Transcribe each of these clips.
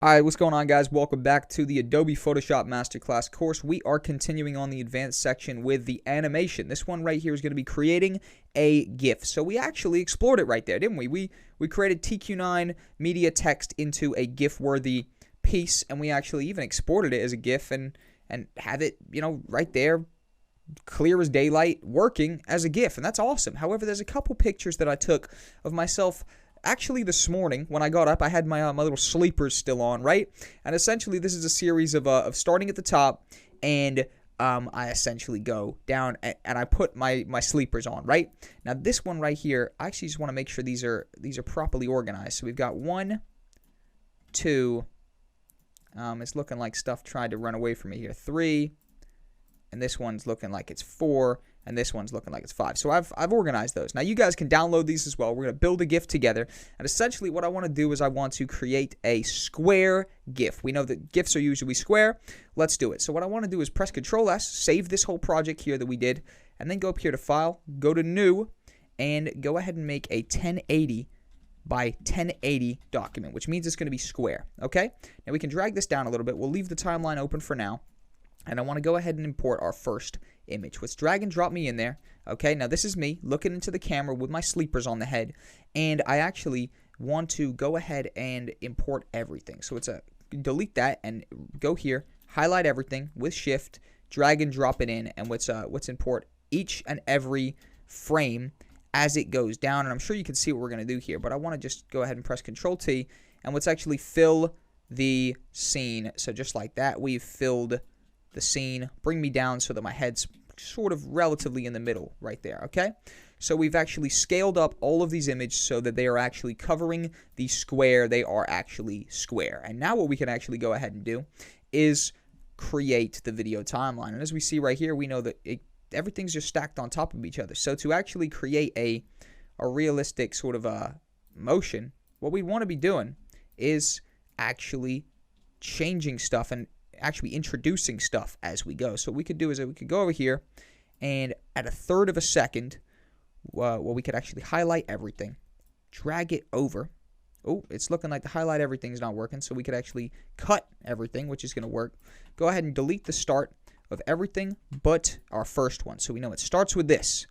Alright, what's going on, guys? Welcome back to the Adobe Photoshop Masterclass course. We are continuing on the advanced section with the animation. This one right here is going to be creating a GIF. So we actually explored it right there, didn't we? We created TQ9 media text into a GIF-worthy piece, and we actually even exported it as a GIF and have it, right there, clear as daylight, working as a GIF, and that's awesome. However, there's a couple pictures that I took of myself. Actually, this morning, when I got up, I had my little sleepers still on, right? And essentially, this is a series of starting at the top, and I essentially go down, and I put my sleepers on, right? Now, this one right here, I actually just want to make sure these are properly organized. So we've got 1, 2, it's looking like stuff tried to run away from me here, 3, and this one's looking like it's 4, and this one's looking like it's 5. So I've organized those. Now you guys can download these as well. We're going to build a GIF together, and essentially what I want to do is I want to create a square GIF. We know that GIFs are usually square. Let's do it. So what I want to do is press Control S, save this whole project here that we did, and then go up here to File, go to New, and go ahead and make a 1080 by 1080 document, which means it's going to be square, okay? Now we can drag this down a little bit. We'll leave the timeline open for now. And I want to go ahead and import our first image. Let's drag and drop me in there. Okay, now this is me looking into the camera with my sleepers on the head. And I actually want to go ahead and import everything. So it's delete that and go here, highlight everything with Shift, drag and drop it in, and let's import each and every frame as it goes down. And I'm sure you can see what we're going to do here, but I want to just go ahead and press Control T, and let's actually fill the scene. So just like that, we've filled the scene. Bring me down so that my head's sort of relatively in the middle right there, okay? So we've actually scaled up all of these images so that they are actually covering the square. They are actually square. And now what we can actually go ahead and do is create the video timeline. And as we see right here, we know that everything's just stacked on top of each other. So to actually create a realistic sort of motion, what we want to be doing is actually changing stuff and actually introducing stuff as we go. So what we could do is we could go over here, and at 1/3 of a second, we could actually highlight everything, drag it over. Oh, it's looking like the highlight everything is not working, so we could actually cut everything, which is going to work. Go ahead and delete the start of everything but our first one. So we know it starts with this,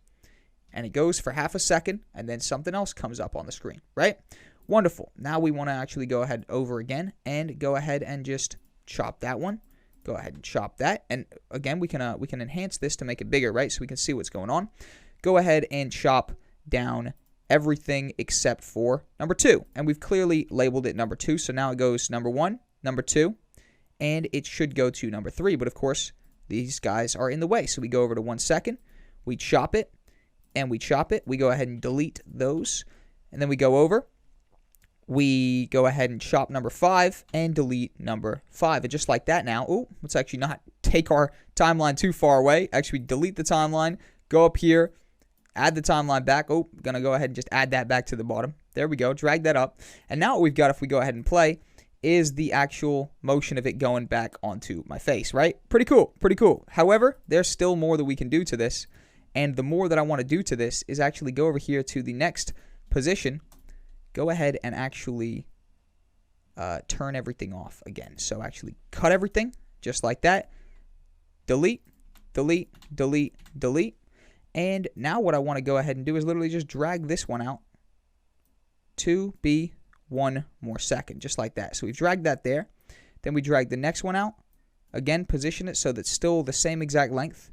and it goes for 1/2 a second, and then something else comes up on the screen, right? Wonderful. Now we want to actually go ahead over again and go ahead and just chop that one. Go ahead and chop that, and again we can enhance this to make it bigger, right? So we can see what's going on. Go ahead and chop down everything except for number 2, and we've clearly labeled it number 2. So now it goes number 1, number 2, and it should go to number 3. But of course, these guys are in the way. So we go over to 1 second, we chop it, and we chop it. We go ahead and delete those, and then we go over. We go ahead and chop number 5 and delete number 5. And just like that now, oh, let's actually not take our timeline too far away. Actually, delete the timeline, go up here, add the timeline back. Oh, I'm going to go ahead and just add that back to the bottom. There we go, drag that up. And now what we've got, if we go ahead and play, is the actual motion of it going back onto my face, right? Pretty cool, pretty cool. However, there's still more that we can do to this. And the more that I want to do to this is actually go over here to the next position, go ahead and actually turn everything off again. So actually cut everything just like that. Delete, delete, delete, delete. And now what I want to go ahead and do is literally just drag this one out to be 1 more second, just like that. So we've dragged that there. Then we drag the next one out. Again, position it so that's still the same exact length.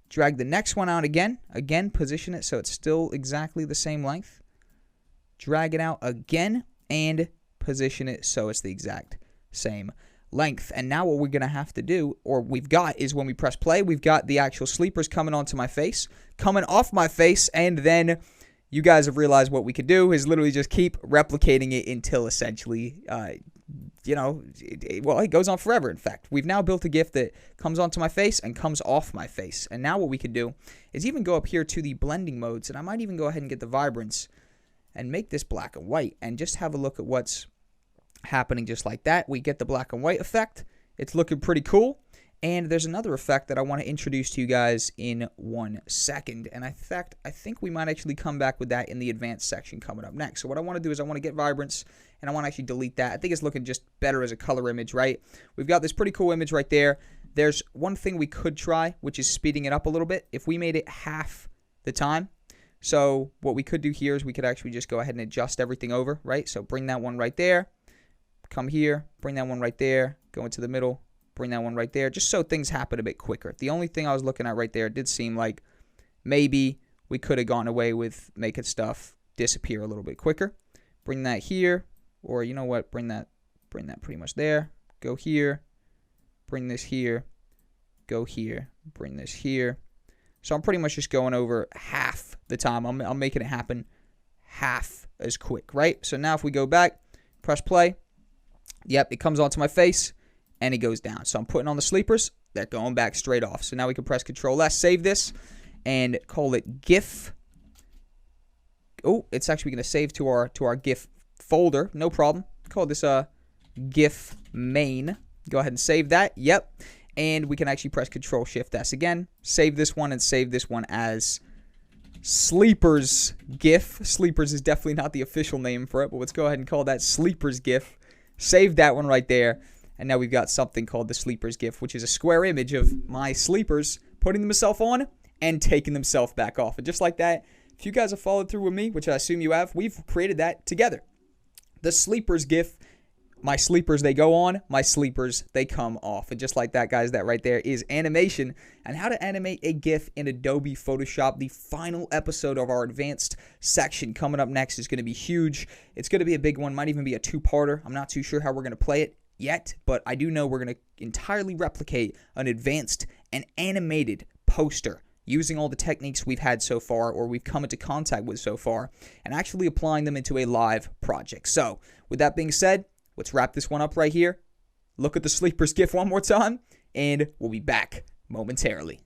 Drag the next one out again. Again, position it so it's still exactly the same length. Drag it out again and position it so it's the exact same length. And now what we're going to have to do, or we've got, is when we press play, we've got the actual sleepers coming onto my face, coming off my face, and then you guys have realized what we could do is literally just keep replicating it until essentially, it goes on forever. In fact, we've now built a GIF that comes onto my face and comes off my face. And now what we could do is even go up here to the blending modes, and I might even go ahead and get the vibrance and make this black and white, and just have a look at what's happening just like that. We get the black and white effect. It's looking pretty cool. And there's another effect that I want to introduce to you guys in 1 second. And in fact, I think we might actually come back with that in the advanced section coming up next. So what I want to do is I want to get vibrance, and I want to actually delete that. I think it's looking just better as a color image, right? We've got this pretty cool image right there. There's one thing we could try, which is speeding it up a little bit. If we made it half the time, so what we could do here is we could actually just go ahead and adjust everything over, right? So bring that one right there, come here, bring that one right there, go into the middle, bring that one right there, just so things happen a bit quicker. The only thing I was looking at right there, it did seem like maybe we could have gone away with making stuff disappear a little bit quicker. Bring that here, or you know what, bring that pretty much there. Go here, bring this here, go here, bring this here. So I'm pretty much just going over half the time. I'm making it happen half as quick, right? So now if we go back, press play, yep, it comes onto my face, and it goes down. So I'm putting on the sleepers. They're going back straight off. So now we can press Control S, save this, and call it GIF. Oh, it's actually going to save to our GIF folder. No problem. Call this GIF main. Go ahead and save that. Yep. And we can actually press Control Shift S again. Save this one and save this one as Sleepers GIF. Sleepers is definitely not the official name for it, but let's go ahead and call that Sleepers GIF. Save that one right there. And now we've got something called the Sleepers GIF, which is a square image of my sleepers putting themselves on and taking themselves back off. And just like that, if you guys have followed through with me, which I assume you have, we've created that together. The Sleepers GIF, my sleepers, they go on, my sleepers, they come off. And just like that, guys, that right there is animation and how to animate a GIF in Adobe Photoshop. The final episode of our advanced section coming up next is going to be huge. It's going to be a big one, might even be a two-parter. I'm not too sure how we're going to play it yet, but I do know we're going to entirely replicate an advanced and animated poster using all the techniques we've had so far, or we've come into contact with so far, and actually applying them into a live project. So with that being said, let's wrap this one up right here. Look at the Sleepers GIF one more time, and we'll be back momentarily.